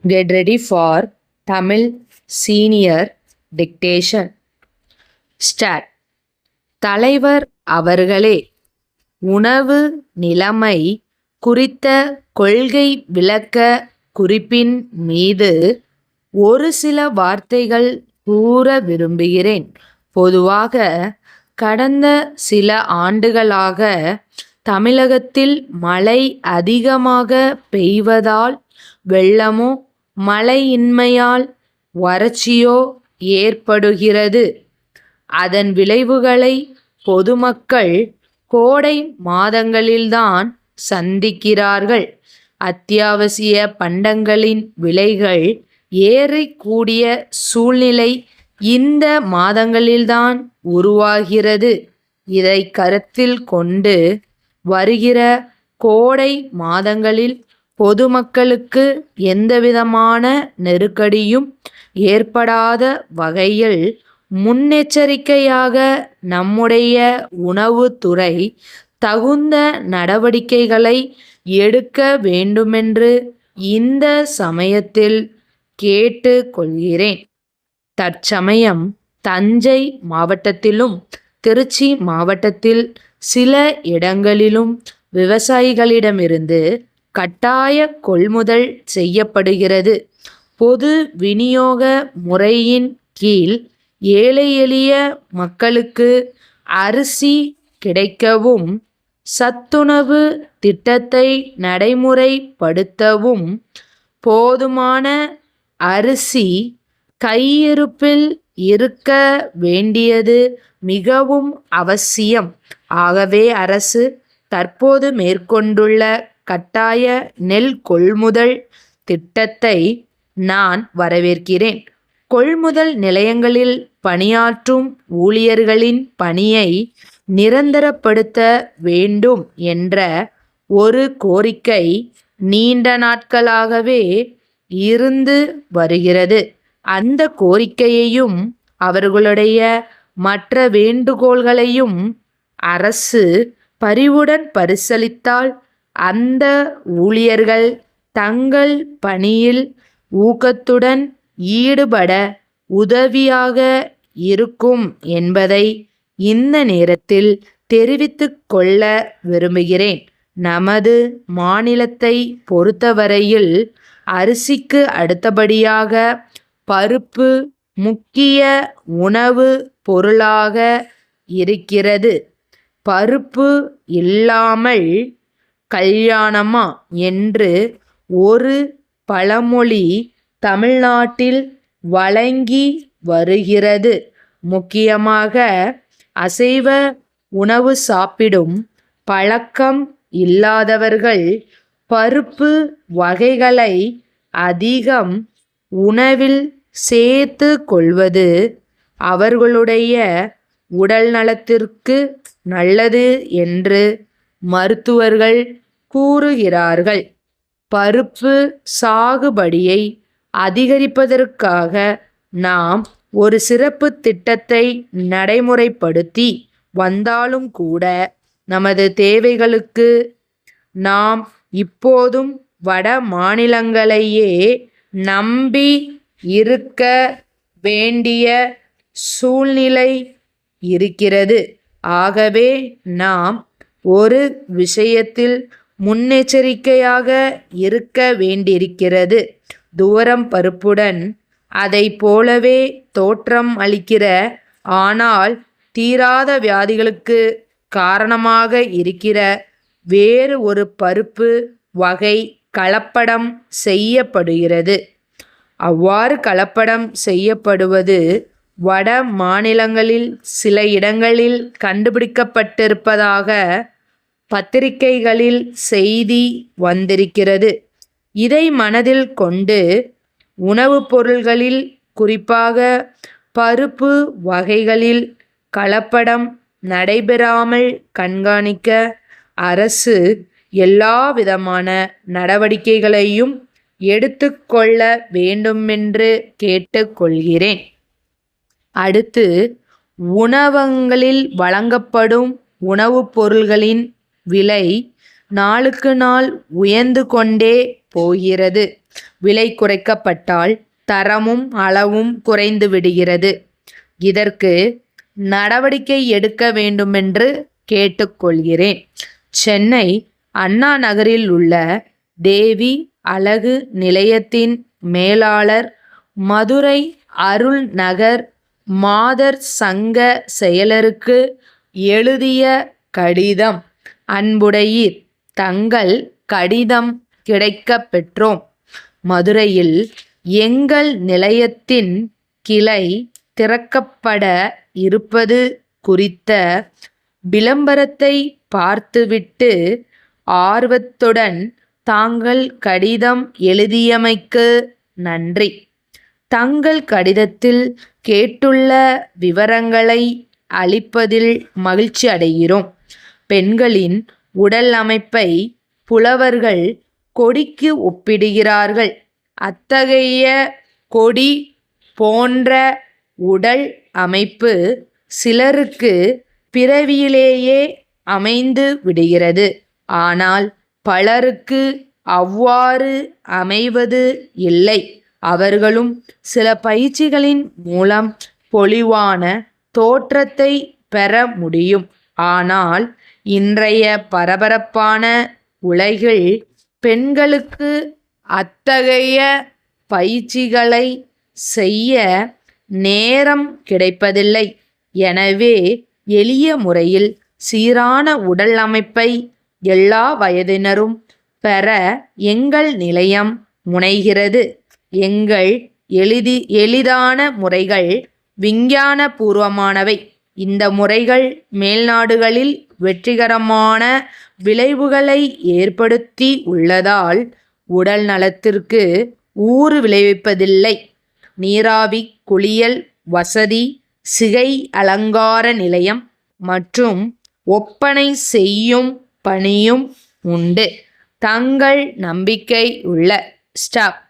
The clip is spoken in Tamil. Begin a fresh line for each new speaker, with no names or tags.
Get ready for Tamil Senior Dictation. Start. தலைவர் அவர்களே, உணவு நிலைமை குறித்த கொள்கை விளக்க குறிப்பின் மீது ஒரு சில வார்த்தைகள் கூற விரும்புகிறேன். பொதுவாக கடந்த சில ஆண்டுகளாக தமிழகத்தில் மழை அதிகமாக பெய்வதால் வெள்ளமோ மழையின்மையால் வறட்சியோ ஏற்படுகிறது. அதன் விளைவுகளை பொதுமக்கள் கோடை மாதங்களில்தான் சந்திக்கிறார்கள். அத்தியாவசிய பண்டங்களின் விலைகள் ஏறக்கூடிய சூழ்நிலை இந்த மாதங்களில்தான் உருவாகிறது. இதை கருத்தில் கொண்டு வருகிற கோடை மாதங்களில் பொதுமக்களுக்கு எந்தவிதமான நெருக்கடியும் ஏற்படாத வகையில் முன்னெச்சரிக்கையாக நம்முடைய உணவுத்துறை தகுந்த நடவடிக்கைகளை எடுக்க வேண்டுமென்று இந்த சமயத்தில் கேட்டு கொள்கிறேன். தற்சமயம் தஞ்சை மாவட்டத்திலும் திருச்சி மாவட்டத்தில் சில இடங்களிலும் விவசாயிகளிடமிருந்து கட்டாய கொள்முதல் செய்யப்படுகிறது. பொது விநியோக முறையின் கீழ் ஏழை எளிய மக்களுக்கு அரிசி கிடைக்கவும் சத்துணவு திட்டத்தை நடைமுறைப்படுத்தவும் போதுமான அரிசி கையிருப்பில் இருக்க வேண்டியது மிகவும் அவசியம். ஆகவே அரசு தற்போது மேற்கொண்டுள்ள கட்டாய நெல் கொள்முதல் திட்டத்தை நான் வரவேற்கிறேன். கொள்முதல் நிலையங்களில் பணியாற்றும் ஊழியர்களின் பணியை நிரந்தரப்படுத்த வேண்டும் என்ற ஒரு கோரிக்கை நீண்ட நாட்களாகவே இருந்து வருகிறது. அந்த கோரிக்கையையும் அவர்களுடைய மற்ற வேண்டுகோள்களையும் அரசு பரிவுடன் பரிசீலித்தால் அந்த ஊழியர்கள் தங்கள் பணியில் ஊக்கத்துடன் ஈடுபட உதவியாக இருக்கும் என்பதை இந்த நேரத்தில் தெரிவித்துக் கொள்ள விரும்புகிறேன். நமது மாநிலத்தை பொறுத்தவரையில் அரிசிக்கு அடுத்தபடியாக பருப்பு முக்கிய உணவு பொருளாக இருக்கிறது. பருப்பு இல்லாமல் கல்யாணமா என்று ஒரு பழமொழி தமிழ்நாட்டில் வழங்கி வருகிறது. முக்கியமாக அசைவ உணவு சாப்பிடும் பழக்கம் இல்லாதவர்கள் பருப்பு வகைகளை அதிகம் உணவில் சேர்த்து கொள்வது அவர்களுடைய உடல் நலத்திற்கு நல்லது என்று மருத்துவர்கள் கூறுகிறார்கள். பருப்பு சாகுபடியை அதிகரிப்பதற்காக நாம் ஒரு சிறப்பு திட்டத்தை நடைமுறைப்படுத்தி வந்தாலும் கூட நமது தேவைகளுக்கு நாம் இப்போதும் வட மாநிலங்களையே நம்பி இருக்க வேண்டிய சூழ்நிலை இருக்கிறது. ஆகவே நாம் ஒரு விஷயத்தில் முன்னெச்சரிக்கையாக இருக்க வேண்டியிருக்கிறது. தூரம் பருப்புடன் அதை போலவே தோற்றம் அளிக்கிற ஆனால் தீராத வியாதிகளுக்கு காரணமாக இருக்கிற வேறு ஒரு பருப்பு வகை கலப்படம் செய்யப்படுகிறது. அவ்வாறு கலப்படம் செய்யப்படுவது வட மாநிலங்களில் சில இடங்களில் கண்டுபிடிக்கப்பட்டிருப்பதாக பத்திரிகைகளில் செய்தி வந்திருக்கிறது. இதை மனதில் கொண்டு உணவுப் பொருள்களில் குறிப்பாக பருப்பு வகைகளில் கலப்படம் நடைபெறாமல் கண்காணிக்க அரசு எல்லாவிதமான நடவடிக்கைகளையும் எடுத்துக்கொள்ள வேண்டுமென்று கேட்டுக்கொள்கிறேன். அடுத்து, உணவகங்களில் வழங்கப்படும் உணவுப் பொருள்களின் விலை நாளுக்கு நாள் உயர்ந்து கொண்டே போகிறது. விலை குறைக்கப்பட்டால் தரமும் அளவும் குறைந்து விடுகிறது. இதற்கு நடவடிக்கை எடுக்க வேண்டுமென்று கேட்டுக்கொள்கிறேன். சென்னை அண்ணா நகரில் உள்ள தேவி அழகு நிலையத்தின் மேலாளர், மதுரை அருள் நகர் மாதர் சங்க செயலருக்கு எழுதிய கடிதம். அன்புடையீர், தங்கள் கடிதம் கிடைக்கப் பெற்றோம். மதுரையில் எங்கள் நிலையத்தின் கிளை திறக்கப்பட இருப்பது குறித்த விளம்பரத்தை பார்த்துவிட்டு ஆர்வத்துடன் தாங்கள் கடிதம் எழுதியமைக்கு நன்றி. தங்கள் கடிதத்தில் கேட்டுள்ள விவரங்களை அளிப்பதில் மகிழ்ச்சி அடைகிறோம். பெண்களின் உடல் அமைப்பை புலவர்கள் கொடிக்கு ஒப்பிடுகிறார்கள். அத்தகைய கொடி போன்ற உடல் அமைப்பு சிலருக்கு பிறவியிலேயே அமைந்து விடுகிறது. ஆனால் பலருக்கு அவ்வாறு அமைவது இல்லை. அவர்களும் சில பயிற்சிகளின் மூலம் பொலிவான தோற்றத்தை பெற முடியும். ஆனால் இன்றைய பரபரப்பான உலகில் பெண்களுக்கு அத்தகைய பயிற்சிகளை செய்ய நேரம் கிடைப்பதில்லை. எனவே எளிய முறையில் சீரான உடல் அமைப்பை எல்லா வயதினரும் பெற எங்கள் நிலையம் முனைகிறது. எங்கள் எளிதான முறைகள் விஞ்ஞான பூர்வமானவை. இந்த முறைகள் மேல்நாடுகளில் வெற்றிகரமான விளைவுகளை ஏற்படுத்தி உள்ளதால் உடல் நலத்திற்கு ஊறு விளைவிப்பதில்லை. நீராவி குளியல் வசதி, சிகை அலங்கார நிலையம் மற்றும் ஒப்பனை செய்யும் பணியும் உண்டு. தங்கள் நம்பிக்கை உள்ள ஸ்டாப்